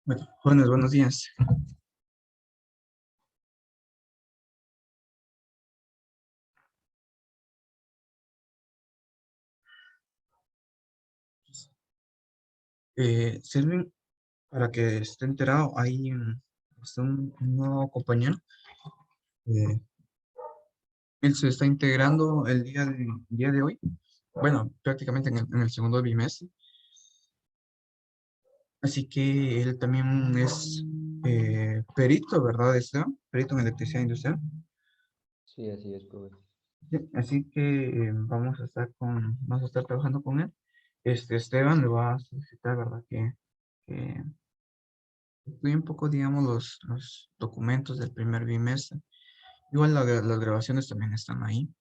Bueno, buenos días. Sirven para que esté enterado. Hay está un nuevo compañero. eh, Él se está integrando el día de hoy. Bueno, prácticamente en el segundo bimestre. Así que él también es perito, ¿verdad, Esteban? Perito en electricidad industrial. Sí, así es, profe. Sí, así que vamos a estar trabajando con él. Esteban le va a solicitar, ¿verdad? Que estudie un poco, digamos, los documentos del primer bimestre. Igual las grabaciones también están ahí.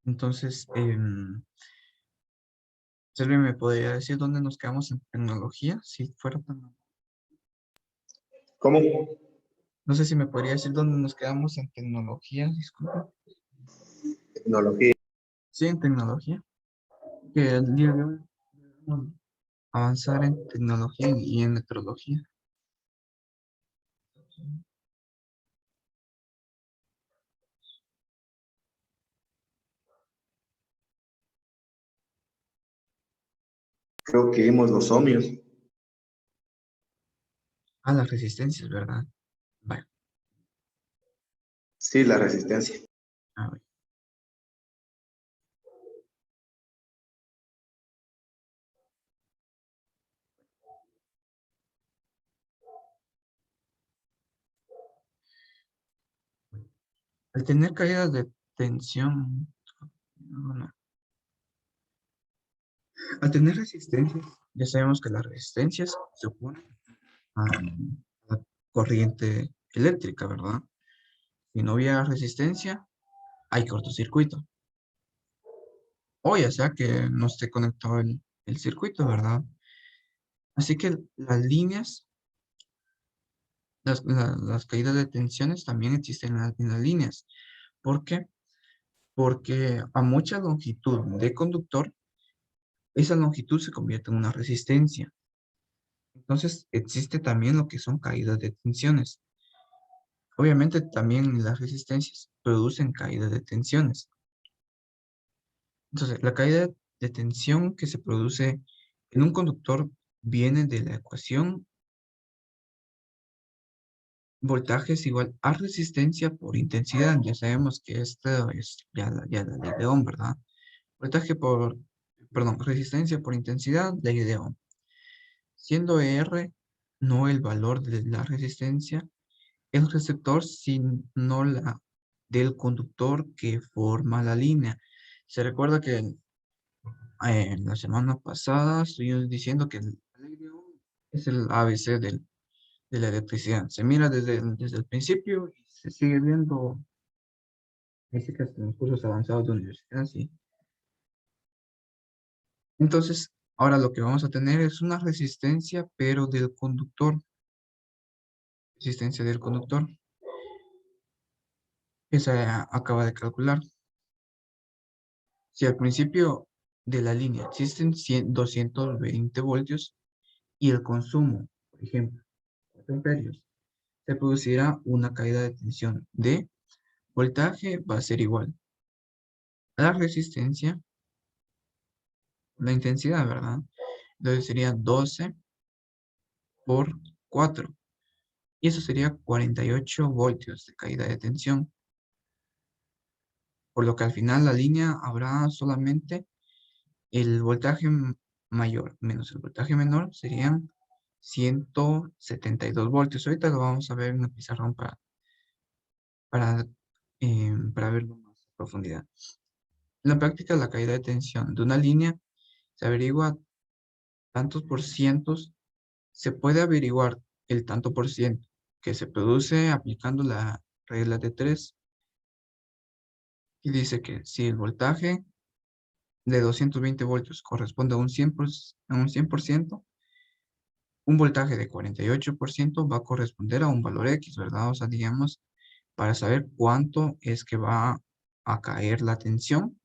Entonces, Silvia, ¿me podría decir dónde nos quedamos en tecnología? Si fuera tan... ¿Cómo? No sé si me podría decir dónde nos quedamos en tecnología, disculpa. Tecnología. Sí, en tecnología. Que el día de hoy debemos avanzar en tecnología y en metrología. Creo que vimos los ohmios. Ah, las resistencias, ¿verdad? Vale, Sí, la resistencia. a ver. Al tener caídas de tensión, bueno, al tener resistencias, ya sabemos que las resistencias se oponen a la corriente eléctrica, ¿verdad? Si no hubiera resistencia, hay cortocircuito. O ya sea que no esté conectado el circuito, ¿verdad? Así que las líneas, las caídas de tensiones también existen en las líneas. ¿Por qué? Porque a mucha longitud de conductor, esa longitud se convierte en una resistencia. Entonces existe también lo que son caídas de tensiones. Obviamente también las resistencias producen caídas de tensiones. Entonces, la caída de tensión que se produce en un conductor viene de la ecuación voltaje es igual a resistencia por intensidad. Ya sabemos que esto es ya la ley de Ohm, ¿verdad? Resistencia por intensidad, ley de Ohm. Siendo R no el valor de la resistencia, el receptor, sino la del conductor que forma la línea. Se recuerda que la semana pasada estuvimos diciendo que el es el ABC de la electricidad. Se mira desde el principio y se sigue viendo, dice que hasta en los cursos avanzados de universidad, sí. Entonces, ahora lo que vamos a tener es una resistencia, pero del conductor, resistencia del conductor, que se acaba de calcular. Si al principio de la línea existen 220 voltios y el consumo, por ejemplo, 4 amperios, se producirá una caída de tensión de voltaje va a ser igual a la resistencia, la intensidad, ¿verdad? Entonces sería 12 por 4 y eso sería 48 voltios de caída de tensión, por lo que al final la línea habrá solamente el voltaje mayor menos el voltaje menor serían 172 voltios. Ahorita lo vamos a ver en el pizarrón para, para verlo más a profundidad. En la práctica, la caída de tensión de una línea se averigua tantos por cientos. Se puede averiguar el tanto por ciento que se produce aplicando la regla de 3 y dice que si el voltaje de 220 voltios corresponde a un 100%, un voltaje de 48% va a corresponder a un valor X, ¿verdad? O sea, digamos, para saber cuánto es que va a caer la tensión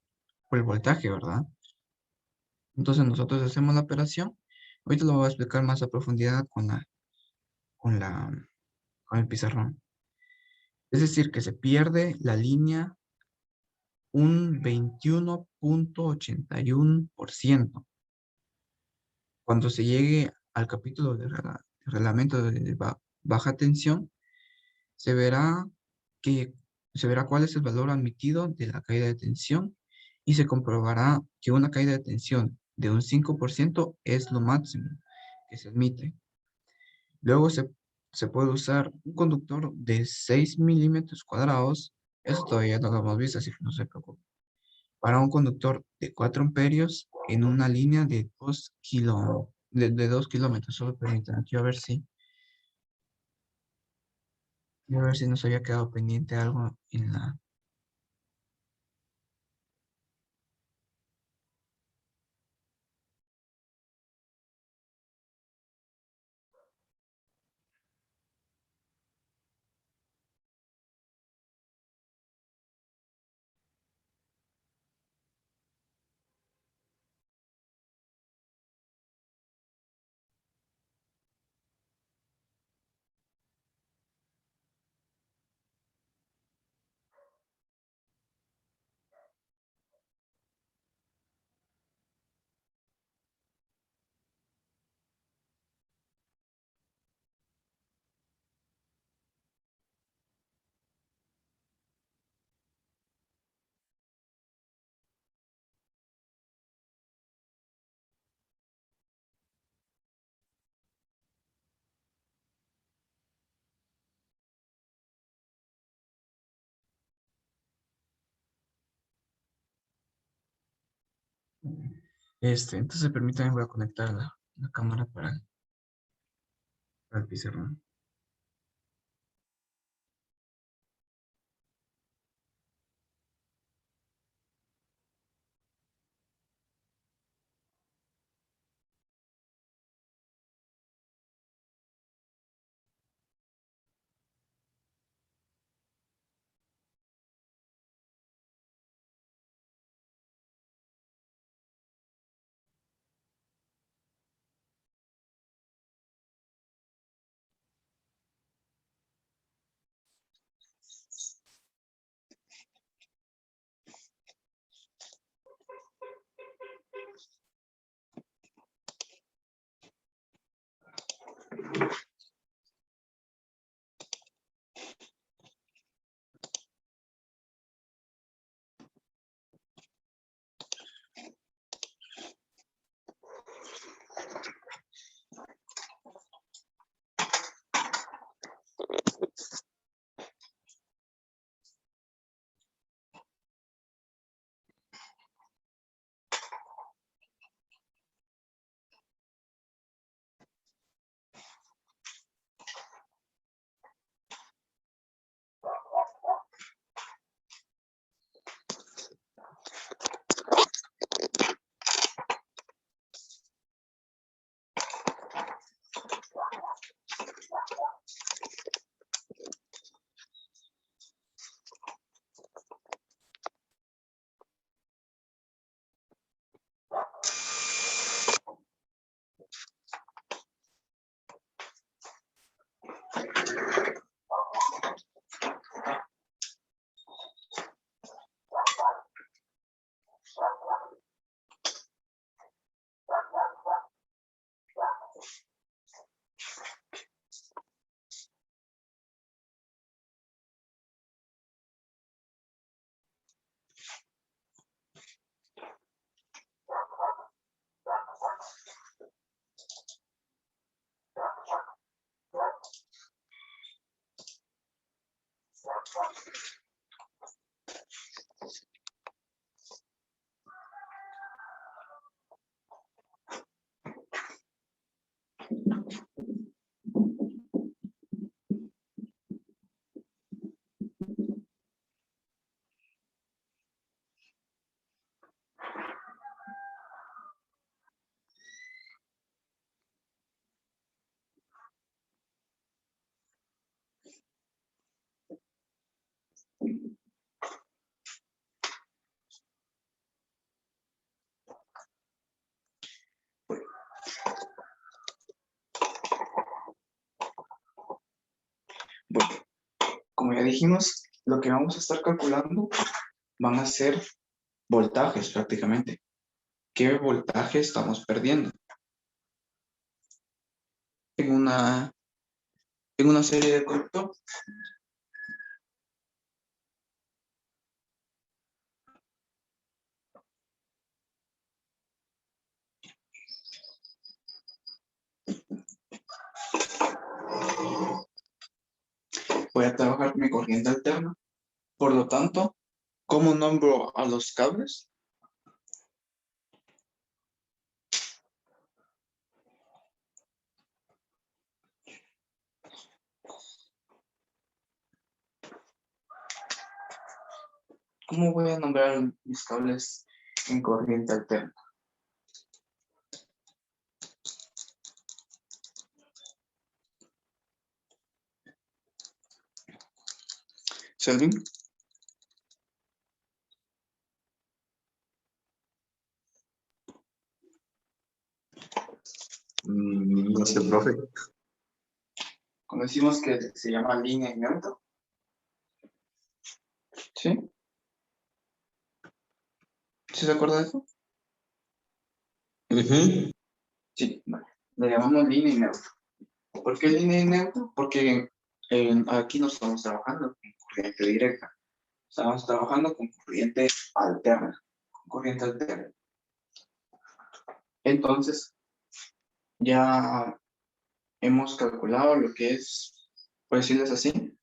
o el voltaje, ¿verdad? Entonces nosotros hacemos la operación Ahorita lo voy a explicar más a profundidad con la, con el pizarrón. Es decir, que se pierde la línea un 21,81%. Cuando se llegue al capítulo de reglamento de baja tensión, se verá que se verá cuál es el valor admitido de la caída de tensión y se comprobará que una caída de tensión de un 5% es lo máximo que se admite. Luego se puede usar un conductor de 6 milímetros cuadrados. Eso todavía no lo hemos visto, así que no se preocupe. Para un conductor de 4 amperios en una línea de 2 kilómetros. Solo permítanme, quiero ver si nos había quedado pendiente algo en la... Entonces permítanme, voy a conectar la cámara para el pizarrón. que dijimos, lo que vamos a estar calculando van a ser voltajes prácticamente. ¿Qué voltaje estamos perdiendo? En una serie de conductor. Voy a trabajar mi corriente alterna. Por lo tanto, ¿cómo nombro a los cables? ¿Cómo voy a nombrar mis cables en corriente alterna? Selvin. No sé, profe. Cuando decimos que se llama línea y neutro. ¿Sí? ¿Sí se acuerda de eso? Sí, vale. Le llamamos línea y neutro. ¿Por qué línea y neutro? Porque aquí no estamos trabajando con corriente directa. Estamos trabajando con corriente alterna. Con corriente alterna. Entonces, ya hemos calculado lo que es, por decirles así,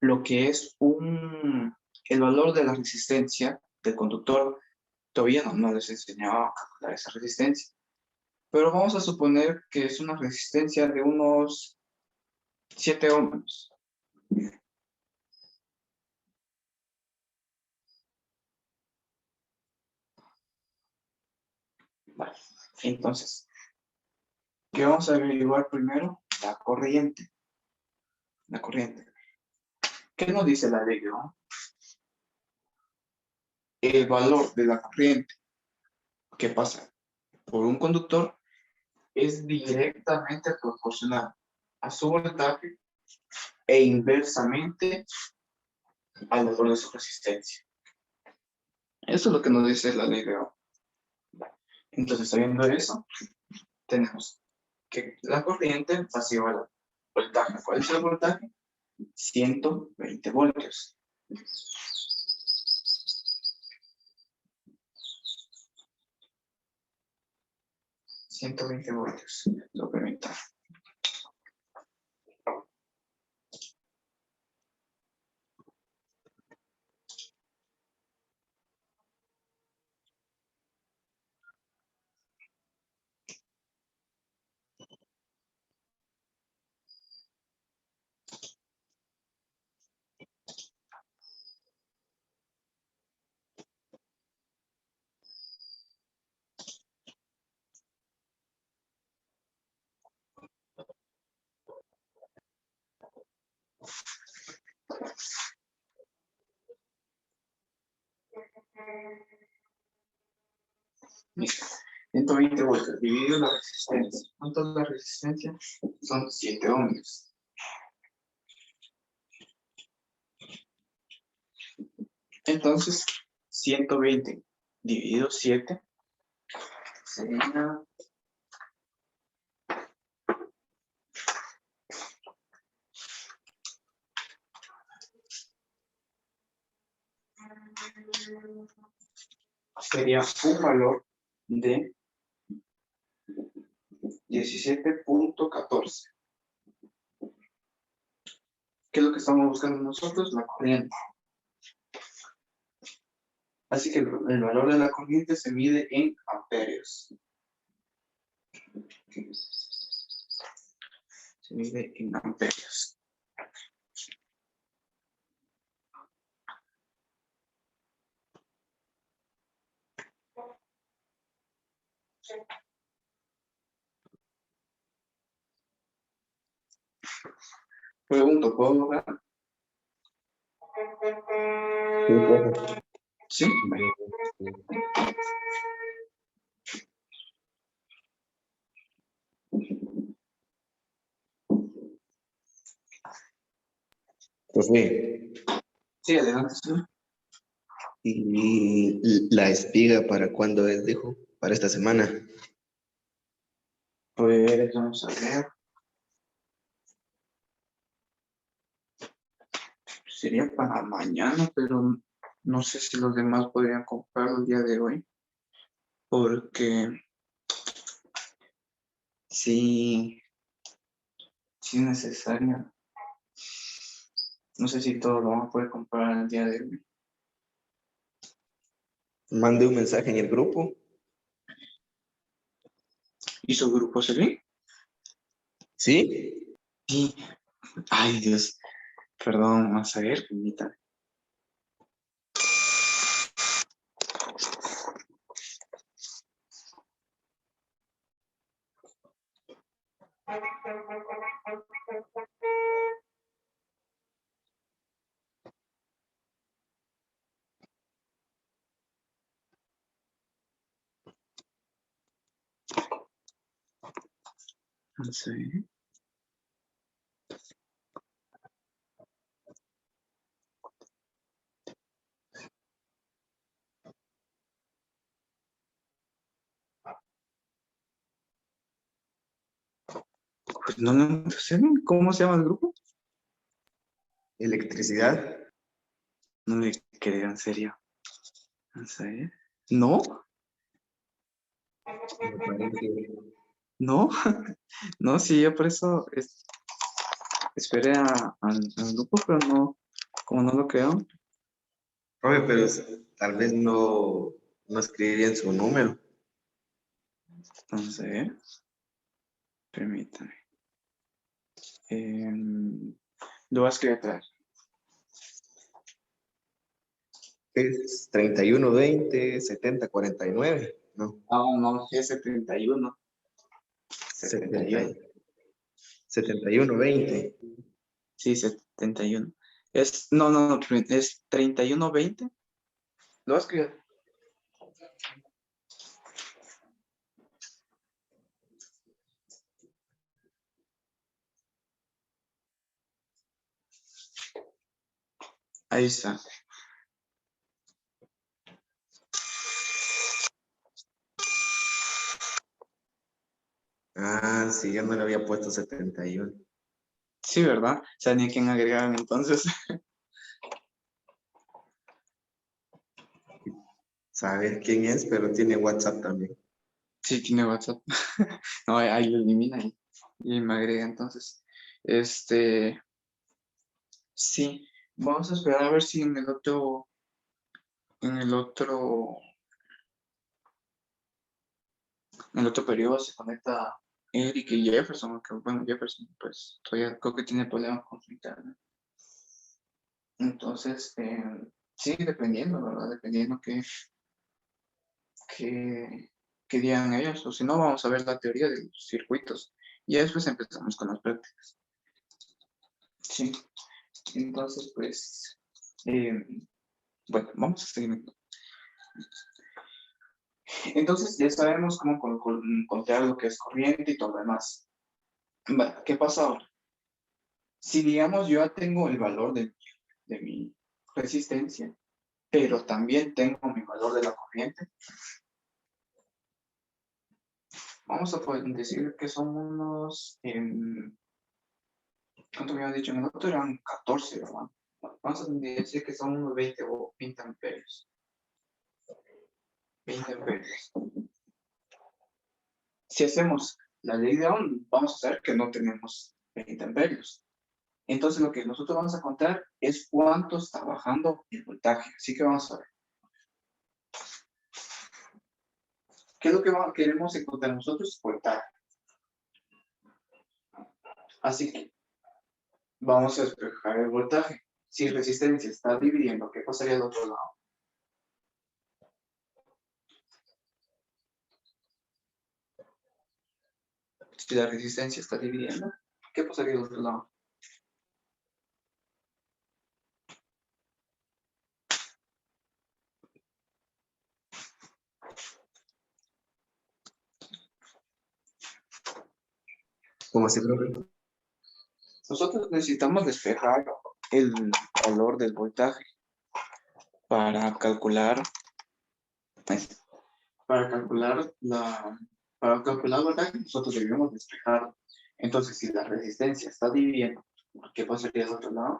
lo que es el valor de la resistencia del conductor. Todavía no les enseñaba a calcular esa resistencia. Pero vamos a suponer que es una resistencia de unos 7 ohms. Vale. Entonces, ¿qué vamos a averiguar primero? La corriente. La corriente. ¿Qué nos dice la ley de Ohm? El valor de la corriente que pasa por un conductor es directamente proporcional a su voltaje e inversamente al valor de su resistencia. Eso es lo que nos dice la ley de Ohm. Entonces, sabiendo eso, tenemos que la corriente va igual al voltaje. ¿Cuál es el voltaje? 120 voltios. Lo permito. Listo. 120 voltios dividido la resistencia. ¿Cuánto es la resistencia? Son 7 ohms. Entonces, 120 dividido 7 sería 'un valor de 17.14. ¿Qué es lo que estamos buscando nosotros? La corriente. Así que el valor de la corriente se mide en amperios. Se mide en amperios. Pregunto, ¿puedo borrar? Sí, profe. Sí. Profe, Sí, adelante. Sí. ¿y la espiga para cuándo es, dijo? Para esta semana. Pues vamos a ver. Sería para mañana, pero no sé si los demás podrían comprarlo el día de hoy. Porque sí, sí es necesario. No sé si todos lo van a poder comprar el día de hoy. Mande un mensaje en el grupo. ¿Y su grupo se ve? ¿Sí? Sí. Ay, Dios. Perdón, vamos a ver, permítame. Vamos a ver. Pues no, no sé cómo se llama el grupo. Electricidad. No le creo, en serio. Vamos a ver. ¿No? Me parece. ¿No? No, sí, yo por eso esperé al grupo, pero no, como no lo creo. Profe, pero tal vez no escribiría en su número. Vamos a ver. Permítame. Lo voy a escribir atrás. Es 3120 7049, ¿no? Ah, no, G71. 71. 7120. Sí, 71. No, es 3120. Lo voy a escribir. Ahí está. Ah, sí, yo no le había puesto 71. Sí, ¿verdad? O sea, ni a quién agregar entonces. Saber quién es, pero tiene WhatsApp también. Sí, tiene WhatsApp. No, ahí lo elimina y me agrega entonces. Este, sí, vamos a esperar a ver si en el otro periodo se conecta Eric y Jefferson, aunque bueno, Jefferson pues todavía creo que tiene problemas con su internet. Entonces, sí, dependiendo, ¿verdad? Dependiendo qué, qué digan ellos, o si no, vamos a ver la teoría de los circuitos y después empezamos con las prácticas. Sí, entonces, pues, eh, bueno, vamos a seguir. Entonces, ya sabemos cómo encontrar lo que es corriente y todo lo demás. Vale, ¿qué pasa ahora? Si, digamos, yo ya tengo el valor de mi resistencia, pero también tengo mi valor de la corriente, vamos a poder decir que son unos, ¿cuánto me había dicho? En el otro eran 14, ¿verdad? Vamos a decir que son unos 20 o 20 amperios. 20 amperios. Si hacemos la ley de Ohm, vamos a saber que no tenemos 20 amperios. Entonces lo que nosotros vamos a contar es cuánto está bajando el voltaje. Así que vamos a ver. ¿Qué es lo que queremos encontrar nosotros? Voltaje. Así que vamos a despejar el voltaje. Si resistencia está dividiendo, ¿qué pasaría del otro lado? Si la resistencia está dividiendo, ¿qué pasaría del otro lado? ¿Cómo así, profe? Nosotros necesitamos despejar el valor del voltaje. Para calcular, pues, para calcular el voltaje, nosotros debemos despejarlo. Entonces, si la resistencia está dividiendo, ¿qué pasaría del otro lado?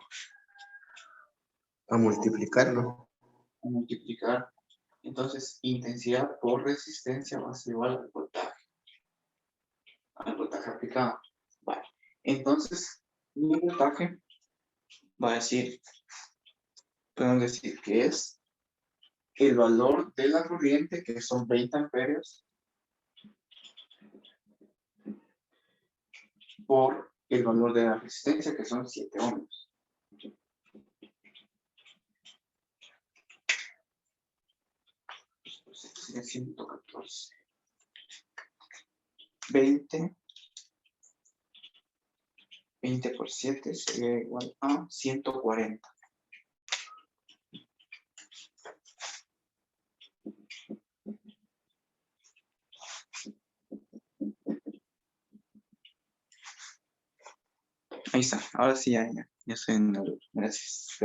A multiplicarlo. A multiplicar. Entonces, intensidad por resistencia va a ser igual al voltaje aplicado. Vale. Entonces, mi voltaje va a decir, podemos decir que es el valor de la corriente, que son 20 amperios, por el valor de la resistencia, que son 7 ohmios. Pues esto sería 114. 20 por 7 sería igual a 140. Ahí está, ahora sí ya estoy en el. Gracias.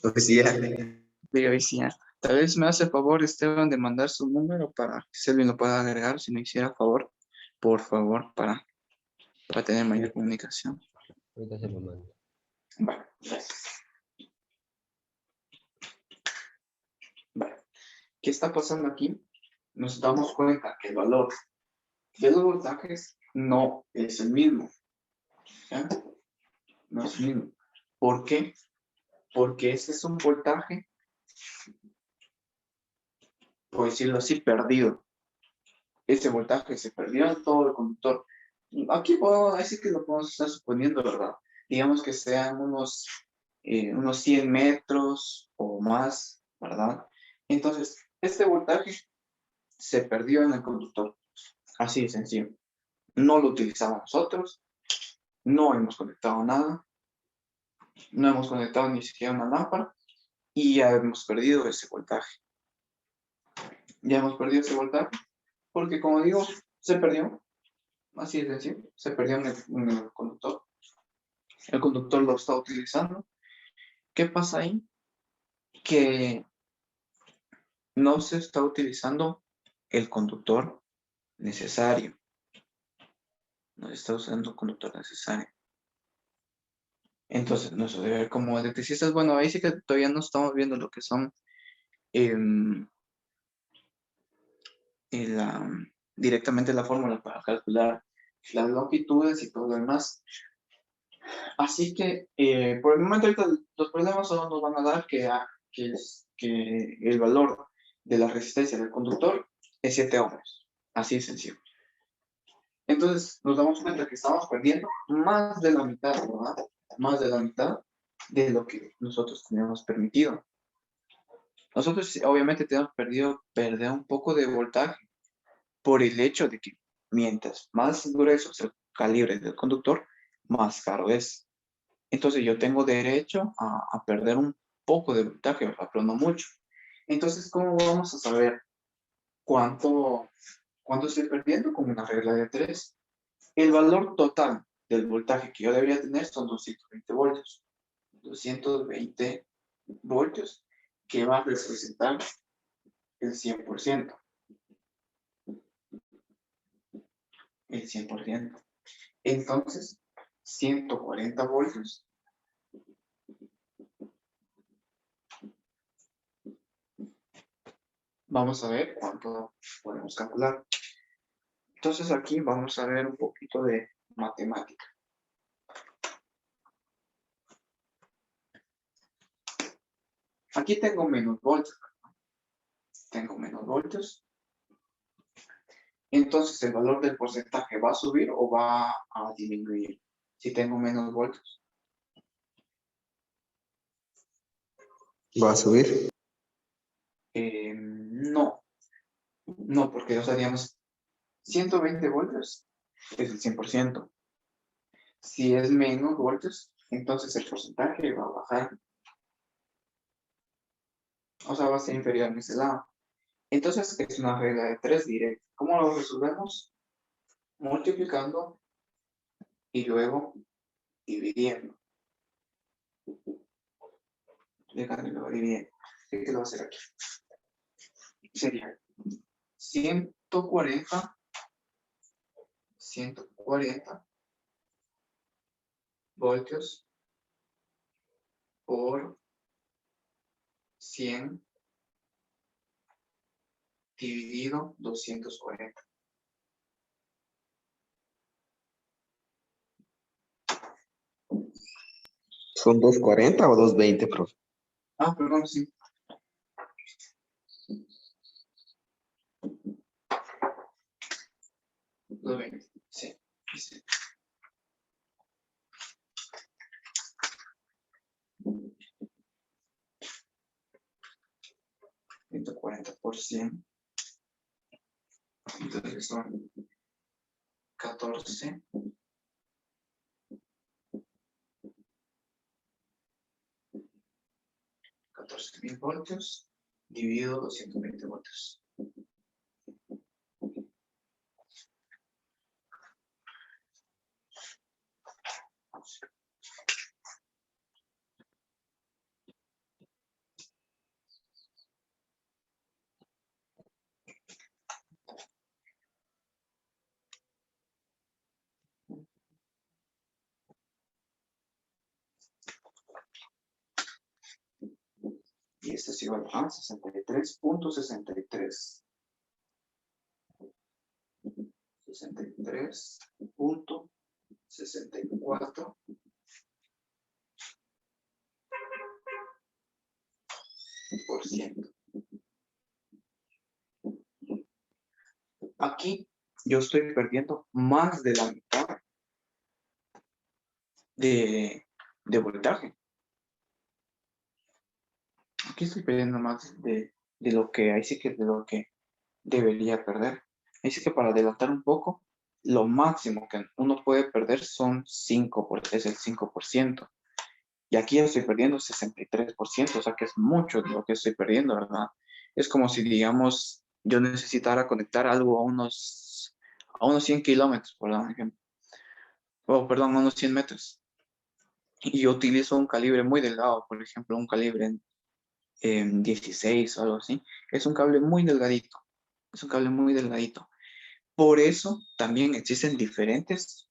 Pues sí, ya. Digo, ahí sí ya. Tal vez me hace favor, Esteban, de mandar su número para que Selvin lo pueda agregar, si me hiciera favor, por favor, para tener mayor comunicación. Ahorita se lo mando. Vale, gracias. Vale. ¿Qué está pasando aquí? Nos damos cuenta que el valor de los voltajes no es el mismo. ¿Ya? No es el mismo. ¿Por qué? Porque este es un voltaje, por decirlo así, perdido. Ese voltaje se perdió en todo el conductor. Aquí puedo decir que lo podemos estar suponiendo, ¿verdad? Digamos que sean unos 100 metros o más, ¿verdad? Entonces, este voltaje se perdió en el conductor. Así de sencillo. No lo utilizamos nosotros, no hemos conectado nada, no hemos conectado ni siquiera una lámpara y ya hemos perdido ese voltaje. Ya hemos perdido ese voltaje porque, como digo, se perdió. Así de sencillo, se perdió en el conductor. El conductor lo está utilizando. ¿Qué pasa ahí? Que no se está utilizando el conductor necesario. No se está usando el conductor necesario. Entonces, nuestro deber como electricistas, bueno, ahí sí que todavía no estamos viendo lo que son directamente la fórmula para calcular las longitudes y todo lo demás. Así que por el momento ahorita los problemas solo nos van a dar que el valor de la resistencia del conductor es 7 ohmios. Así de sencillo. Entonces nos damos cuenta que estamos perdiendo más de la mitad, ¿verdad? Más de la mitad de lo que nosotros teníamos permitido. Nosotros obviamente tenemos perder un poco de voltaje por el hecho de que mientras más grueso es el calibre del conductor, más caro es. Entonces yo tengo derecho a perder un poco de voltaje, ¿verdad? Pero no mucho. Entonces, ¿cómo vamos a saber cuánto estoy perdiendo? Con una regla de 3. El valor total del voltaje que yo debería tener son 220 voltios. 220 voltios que va a representar el 100%. El 100%. Entonces, 140 voltios vamos a ver cuánto podemos calcular. Entonces aquí vamos a ver un poquito de matemática. Aquí tengo menos voltios. Tengo menos voltios. Entonces el valor del porcentaje va a subir o va a disminuir si tengo menos voltios. ¿Va a subir? No. No, porque digamos, 120 voltios es el 100%. Si es menos voltios, entonces el porcentaje va a bajar. O sea, va a ser inferior en ese lado. Entonces es una regla de 3 directa. ¿Cómo lo resolvemos? Multiplicando y luego dividiendo. Déjame lo dividir. ¿Qué lo voy a hacer aquí? Sería 140 voltios por 100 dividido 240. ¿Son 240 o 220, profe? Ah, perdón, sí. Lo ven, sí. Sí. 140 por 100. Entonces son 14. 14.000 voltios dividido 220 voltios. Y esto es igual a 63.63. 63.64%. Aquí yo estoy perdiendo más de la mitad de voltaje. Aquí estoy perdiendo más de lo que, ahí sí que de lo que debería perder. Ahí sí que para adelantar un poco, lo máximo que uno puede perder son 5, es el 5%. Y aquí estoy perdiendo 63%, o sea que es mucho de lo que estoy perdiendo, ¿verdad? Es como si, digamos, yo necesitara conectar algo a unos 100 kilómetros, por ejemplo. O, perdón, a unos 100 metros. Y yo utilizo un calibre muy delgado, por ejemplo, un calibre en 16 o algo así. Es un cable muy delgadito. Es un cable muy delgadito. Por eso también existen diferentes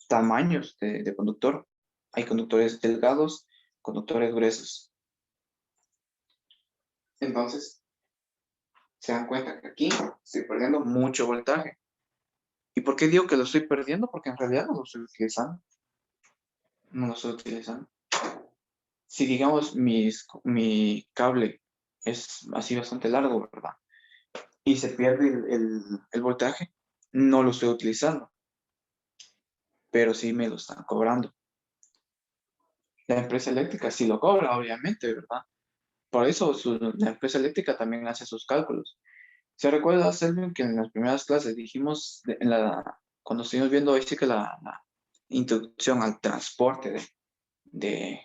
tamaños de conductor. Hay conductores delgados, conductores gruesos. Entonces, se dan cuenta que aquí estoy perdiendo mucho voltaje. ¿Y por qué digo que lo estoy perdiendo? Porque en realidad no lo estoy utilizando. No lo estoy utilizando. Si digamos mi cable es así bastante largo, ¿verdad? Y se pierde el voltaje, no lo estoy utilizando, pero sí me lo están cobrando. La empresa eléctrica sí lo cobra, obviamente, ¿verdad? Por eso la empresa eléctrica también hace sus cálculos. ¿Se recuerda, Selvin, que en las primeras clases dijimos, cuando estuvimos viendo ahí sí que la introducción al transporte de,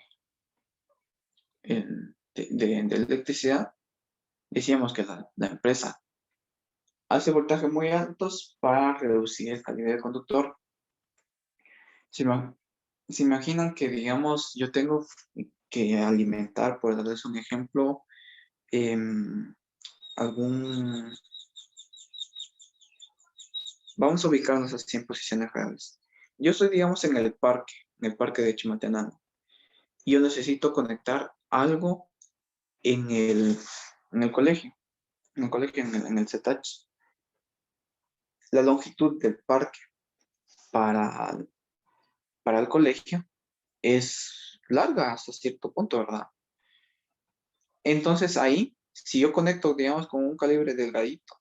de electricidad, decíamos que la empresa hace voltajes muy altos para reducir el calibre del conductor. ¿Se, se imaginan que, digamos, yo tengo que alimentar, por darles un ejemplo, em, algún... Vamos a ubicarnos así en posiciones reales. Yo estoy, digamos, en el parque de Chimaltenango, y yo necesito conectar algo en el colegio, en el CETACH. La longitud del parque para, para el colegio es larga hasta cierto punto, ¿verdad? Entonces ahí, si yo conecto, digamos, con un calibre delgadito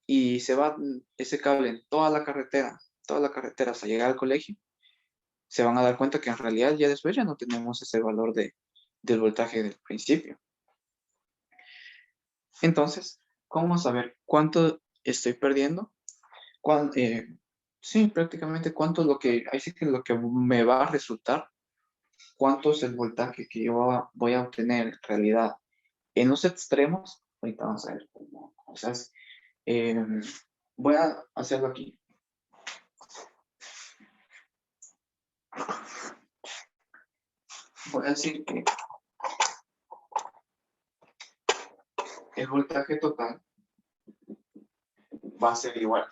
y se va ese cable en toda la carretera hasta llegar al colegio, se van a dar cuenta que en realidad ya después ya no tenemos ese valor del voltaje del principio. Entonces, ¿cómo saber cuánto estoy perdiendo? Sí, prácticamente cuánto es lo que, ahí sí que lo que me va a resultar, cuánto es el voltaje que yo voy a obtener en realidad. En los extremos, ahorita vamos a ver cómo cosas. Voy a hacerlo aquí. voy a decir que el voltaje total va a ser igual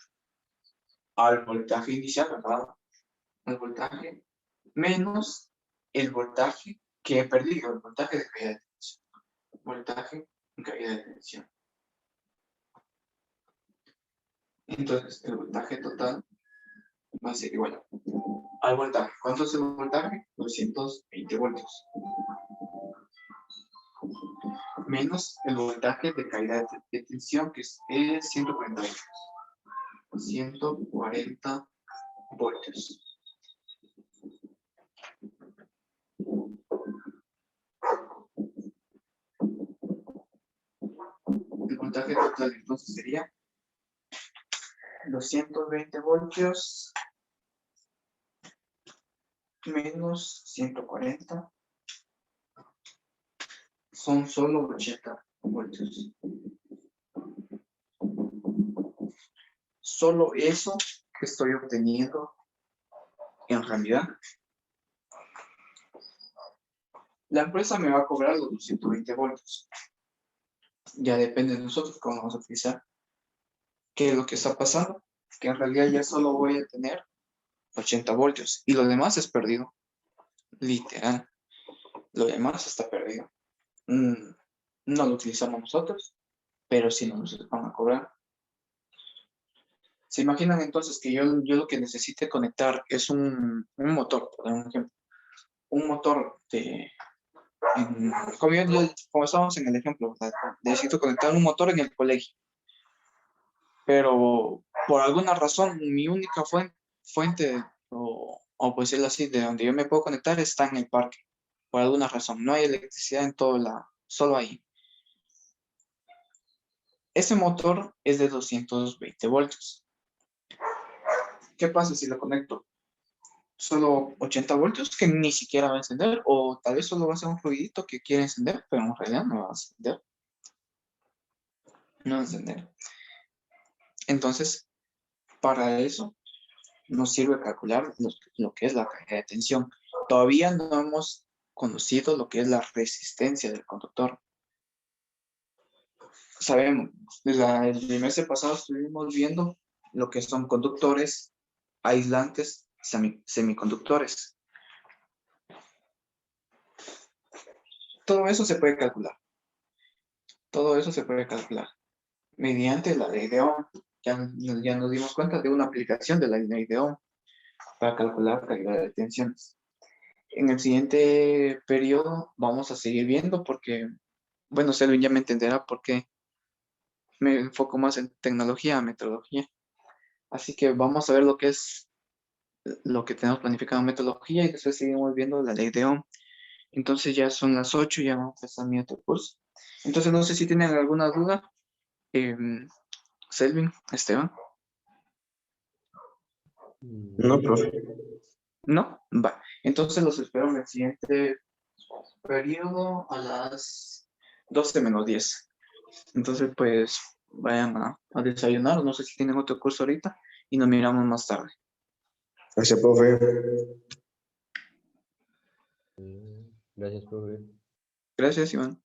al voltaje inicial, ¿verdad? El voltaje menos el voltaje que he perdido, el voltaje de caída de tensión. Voltaje en caída de tensión. Entonces, el voltaje total va a ser igual al voltaje. ¿Cuánto es el voltaje? 220 voltios. Menos el voltaje de caída de tensión, que es 140 voltios. 140 voltios. El voltaje total entonces sería 220 voltios menos 140 son solo 80 voltios. Solo eso que estoy obteniendo en realidad. La empresa me va a cobrar los 220 voltios. Ya depende de nosotros cómo vamos a utilizar. ¿Qué es lo que está pasando? Que en realidad ya solo voy a tener 80 voltios y lo demás es perdido. Literal. Lo demás está perdido. No lo utilizamos nosotros, pero sí nos van a cobrar. ¿Se imaginan entonces que yo lo que necesite conectar es un motor, por ejemplo? Un motor como estábamos en el ejemplo, ¿verdad? Necesito conectar un motor en el colegio. Pero por alguna razón, mi única fuente o pues decirlo así, de donde yo me puedo conectar está en el parque. Por alguna razón, no hay electricidad en todo lado, solo ahí. Ese motor es de 220 voltios. ¿Qué pasa si lo conecto? Solo 80 voltios que ni siquiera va a encender, o tal vez solo va a ser un ruidito que quiere encender, pero en realidad no va a encender. No va a encender. Entonces, para eso nos sirve calcular lo que es la caída de tensión. Todavía no hemos conocido lo que es la resistencia del conductor. Sabemos, el trimestre pasado estuvimos viendo lo que son conductores, aislantes, semiconductores. Todo eso se puede calcular. Todo eso se puede calcular mediante la ley de Ohm. Ya nos dimos cuenta de una aplicación de la ley de Ohm para calcular caída de tensiones. En el siguiente periodo vamos a seguir viendo porque, bueno, Selvin ya me entenderá por qué me enfoco más en tecnología, metodología. Así que vamos a ver lo que es lo que tenemos planificado en metodología y después seguimos viendo la ley de Ohm. Entonces ya son las 8, ya vamos a empezar mi otro curso. Entonces no sé si tienen alguna duda. Selvin, Esteban. No, profe. ¿No? Va. Entonces los espero en el siguiente periodo a las 12 menos 10. Entonces, pues, vayan a desayunar. No sé si tienen otro curso ahorita y nos miramos más tarde. Gracias, profe. Gracias, profe. Gracias, Iván.